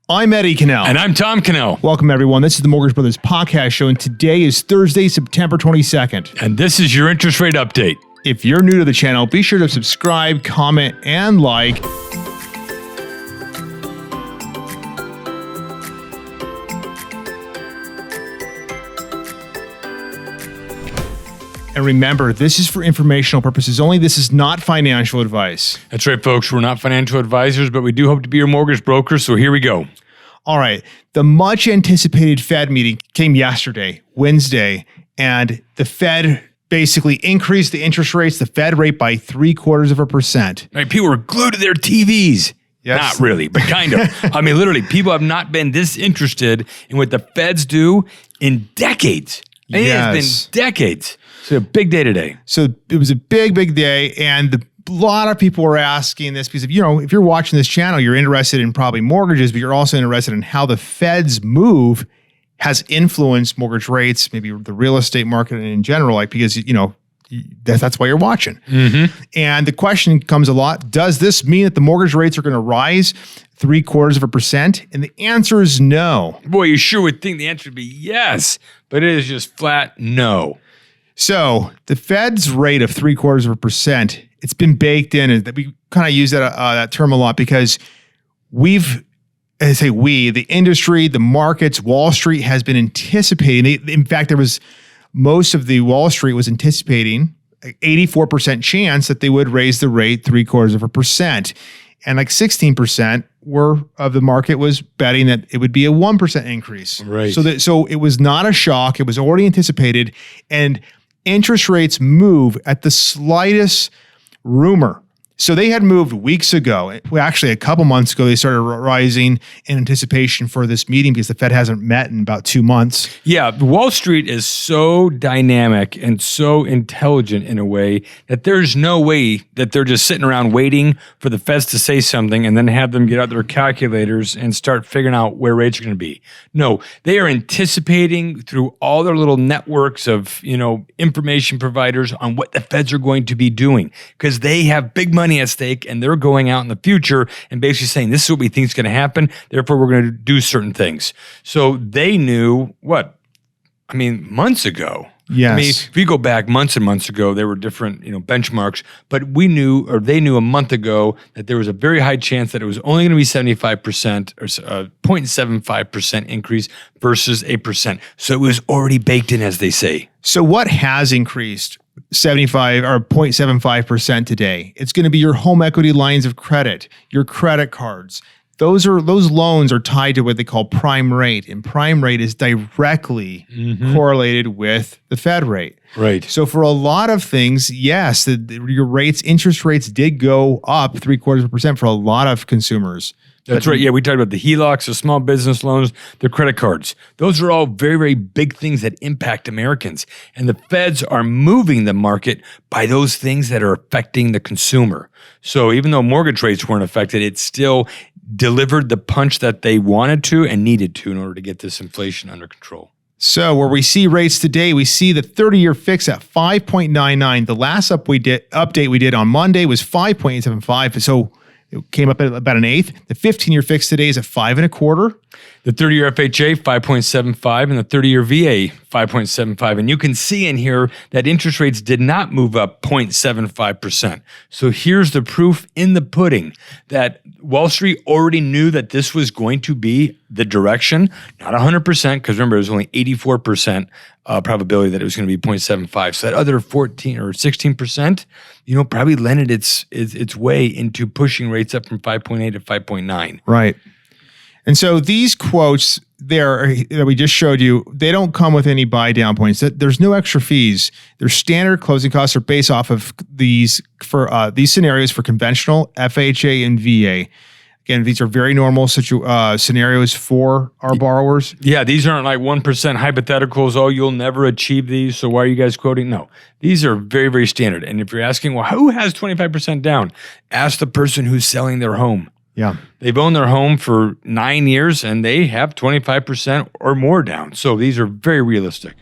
I'm Eddie Cannell. And I'm Tom Cannell. Welcome, everyone. This is the Mortgage Brothers Podcast Show, and today is Thursday, September 22nd. And this is your interest rate update. If you're new to the channel, be sure to subscribe, comment, and like. And remember, this is for informational purposes only. This is not financial advice. That's right, folks. We're not financial advisors, but we do hope to be your mortgage broker, so here we go. All right. The much anticipated Fed meeting came yesterday, Wednesday, and the Fed basically increased the interest rates, the Fed rate by 0.75%. Right, people were glued to their TVs. Yes. Not really, but kind of. I mean, literally, people have not been this interested in what the Feds do in decades. I mean, It's been decades. So a big day today. So it was a big day, and a lot of people were asking this because, if you're watching this channel, you're interested in probably mortgages, but you're also interested in how the Fed's move has influenced mortgage rates, maybe the real estate market in general, because that's why you're watching. Mm-hmm. And the question comes a lot: does this mean that the mortgage rates are going to rise 0.75%? And the answer is no. Boy, you sure would think the answer would be yes, but it is just flat no. So the Fed's rate of 0.75%, it's been baked in, and we kind of use that term a lot because the industry, the markets, Wall Street has been anticipating. In fact, most of the Wall Street was anticipating an 84% chance that they would raise the rate 0.75%. And 16% of the market was betting that it would be a 1% increase. Right. So it was not a shock. It was already anticipated. And interest rates move at the slightest rumor. So they had moved weeks ago. Well, actually, a couple months ago, they started rising in anticipation for this meeting because the Fed hasn't met in about 2 months. Yeah, Wall Street is so dynamic and so intelligent in a way that there's no way that they're just sitting around waiting for the Feds to say something and then have them get out their calculators and start figuring out where rates are going to be. No, they are anticipating through all their little networks of, information providers on what the Feds are going to be doing because they have big money at stake, and they're going out in the future and basically saying, this is what we think is going to happen, therefore we're going to do certain things. So they knew months ago. Yes. I mean, if you go back months and months ago, there were different, benchmarks, but they knew a month ago that there was a very high chance that it was only going to be 75% or 0.75% increase versus 8%. So it was already baked in, as they say. So what has increased 75 or 0.75% today? It's going to be your home equity lines of credit, your credit cards. Those loans are tied to what they call prime rate, and prime rate is directly correlated with the Fed rate. Right. So for a lot of things, yes, your interest rates did go up 0.75% for a lot of consumers. That's right. Yeah, we talked about the HELOCs, the small business loans, the credit cards. Those are all very, very big things that impact Americans. And the Feds are moving the market by those things that are affecting the consumer. So even though mortgage rates weren't affected, it still delivered the punch that they wanted to and needed to in order to get this inflation under control. So where we see rates today, we see the 30-year fix at 5.99. The last update we did on Monday was 5.75. So it came up at about an eighth. The 15-year fix today is at 5.25. The 30-year FHA, 5.75, and the 30-year VA, 5.75. And you can see in here that interest rates did not move up 0.75%. So here's the proof in the pudding that Wall Street already knew that this was going to be the direction, not 100%, because remember, it was only 84% probability that it was going to be 0.75. So that other 14 or 16%, probably lended its way into pushing rates up from 5.8 to 5.9. Right. And so these quotes there that we just showed you, they don't come with any buy down points. There's no extra fees. Their standard closing costs are based off of these scenarios for conventional FHA and VA. Again, these are very normal scenarios for our borrowers. Yeah, these aren't like 1% hypotheticals. Oh, you'll never achieve these, so why are you guys quoting? No, these are very, very standard. And if you're asking, well, who has 25% down? Ask the person who's selling their home. Yeah. They've owned their home for 9 years and they have 25% or more down. So these are very realistic.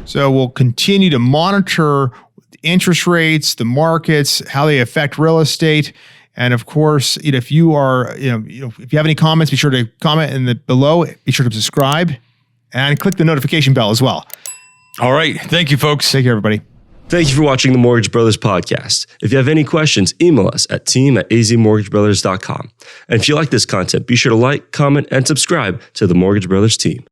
So we'll continue to monitor interest rates, the markets, how they affect real estate. And of course, if you are, if you have any comments, be sure to comment in the below. Be sure to subscribe and click the notification bell as well. All right. Thank you, folks. Take care, everybody. Thank you for watching the Mortgage Brothers podcast. If you have any questions, email us at team@azmortgagebrothers.com. And if you like this content, be sure to like, comment, and subscribe to the Mortgage Brothers team.